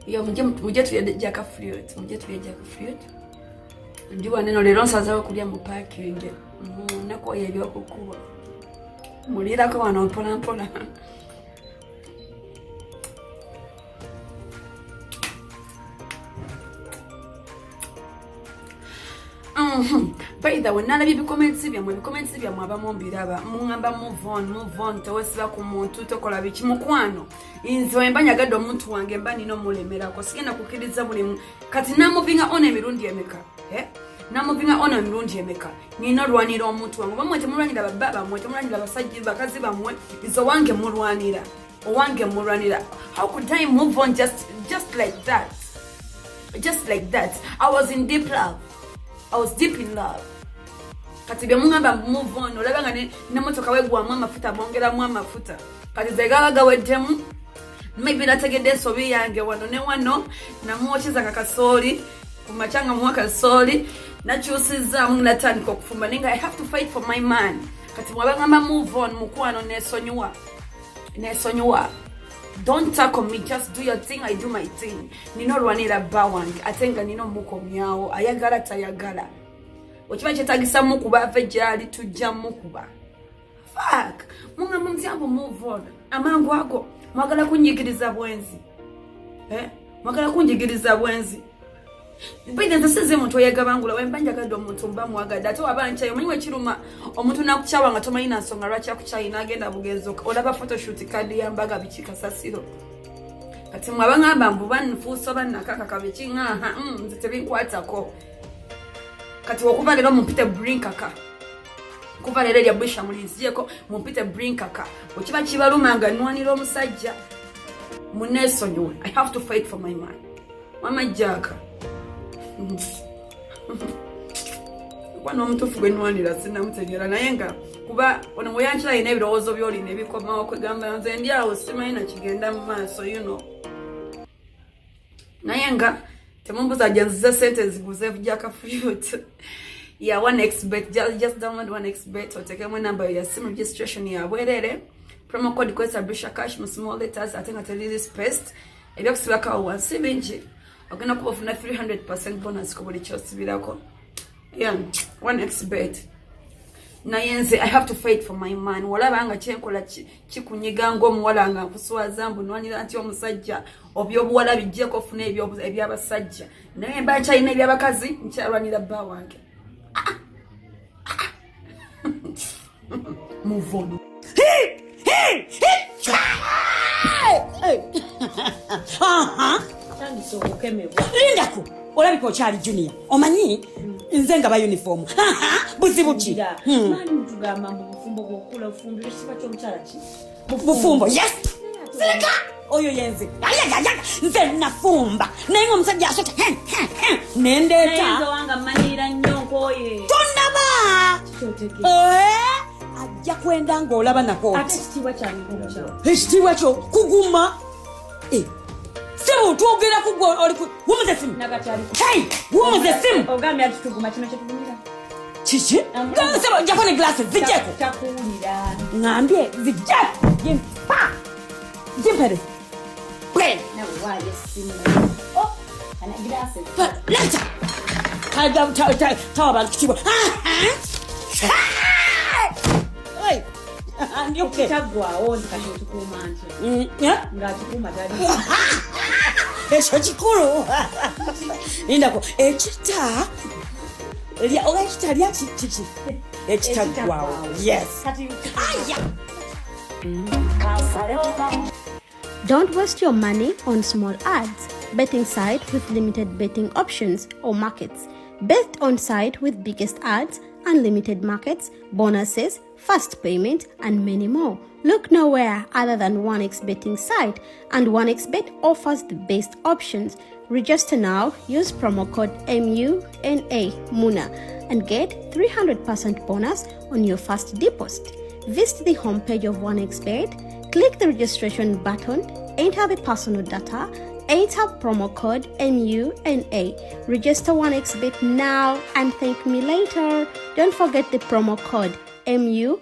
Yo muje tulya jaka fruit. Ndiwa neno lero nsazawo kulya mu parking. Nako yebyo kukuba. Mulira ko wano mpola. By the way, nala comments byammwe abamu mbiraba mungamba move on tewesiba ku muntu tokola biki mukwano inze wemba nyagadde omuntu wange mba nino mulemerako sigenda kukkiriza buli kati namuvinga ona emirundi emeka nino lwanira omuntu wange bamwe temulwanira babba bamwe temulwanira basajja bakazi bamwe izo wange mulwanira how could I move on just like that I was in deep love kati bya mungamba move on olaba nga ne motoka wegwamu amafuta bongeramu amafuta kati zegala gaweddemu maybe nategedde ensobi yange wano ne wano namwokiza kakasoli kumachanga mwaka soli nakyusizaamu natandika okufumba ninga I have to fight for my man kati mwabagamba move on mukwano nesonyiwa don't tackle me, just do your thing, I do my thing. Nino lwanira bawange atenga nino mukomyawo ayagala tayagala okiba kyetagisa mukuba ave gyali tujja mukuba fuck munga mumzambo move on amangu ago mwagala kunjigiriza bwenzi Bide nzasize muntu oyagabangula wembanja kado omuntu mba mwagada ate wabancha omanyi wekiruma omuntu nakuchawa nga tomanyi nansonga lwaki akuchaina agenda bugenzo olaba photoshoot kadi yambaga bichika sasiro kati mwabangamba mbu banfuso banakaka kabiki nga nze tebinkwatako kati okuva lero mumpite brinkaka kuva lero ya Brisher mulinziyeko mumpite brinkaka okiba kibalumanga nwanira omusajja munesonyiwe I have to fight for my man mama jaka kwano omutufu gwe nwanira sinamutegera naye nga kuba ono muyanchira ine ebirowoozo byoli ne bikoma okugamba nze ndi awo simanyi na kigenda mu maaso naye nga temumbuza janziza sente ziguze jaka fruit ya 1xbet just download 1xbet otekemu number ya sim registration ya bwerere promo code kwesa Brisher Kash mu small letters atenga tell paste ebyokusibaka wansi bingi ogenda kubafuna 300% bonus ko buli kyosibirako 1xbet naye nze I have to fight for my man walabanga kyenkola kikunyiga ng'omuwala nga nkuswaza mbu nwanira nti omusajja obyobuwala bijjeko ofuna ebyabasajja naye mba kyalina ebyabakazi nkyalwanira bba wange move on Lindaku olabika okyali junior omanyi nze nga ba uniform buzibu ki mani mtugamba mu bufumbo bw'okula ofumbira ekiba ky'omukyala ki bufumbo yes sirika oyo yenze nze nafumba naye ng'omusajja asota nendeeta wanga manira nnyo nkoye tonnaba ajja kwenda ng'olaba nakooti ate ekitiibwa kyange ekitiibwa kyo kuguma Simu tuogera kugwa oli wumuze simu nagakyali hey wumuze simu ogambe ati tuguma kino kyetugumira chichi ngasaba japone glasses zijeko takuulira ngambye zijeko yempa jimpere brain na waye simu ana glasses leta tawa kitibo hey ndio kitagwawo ndikatutukuma nti ngatukuma tali Eso chikuru. Indako ekita elia okita lia chichi. Ekita wow. Yes. Don't waste your money on small ads. Betting site with limited betting options or markets. Bet on site with biggest ads, unlimited markets, bonuses, fast payment, and many more. Look nowhere other than 1x betting site, and 1xbet offers the best options. Register now, use promo code MUNA and get 300% bonus on your first deposit. Visit the homepage of 1xbet, click the registration button, enter the personal data, enter promo code MUNA. Register 1xbet now and thank me later. Don't forget the promo code MUNA.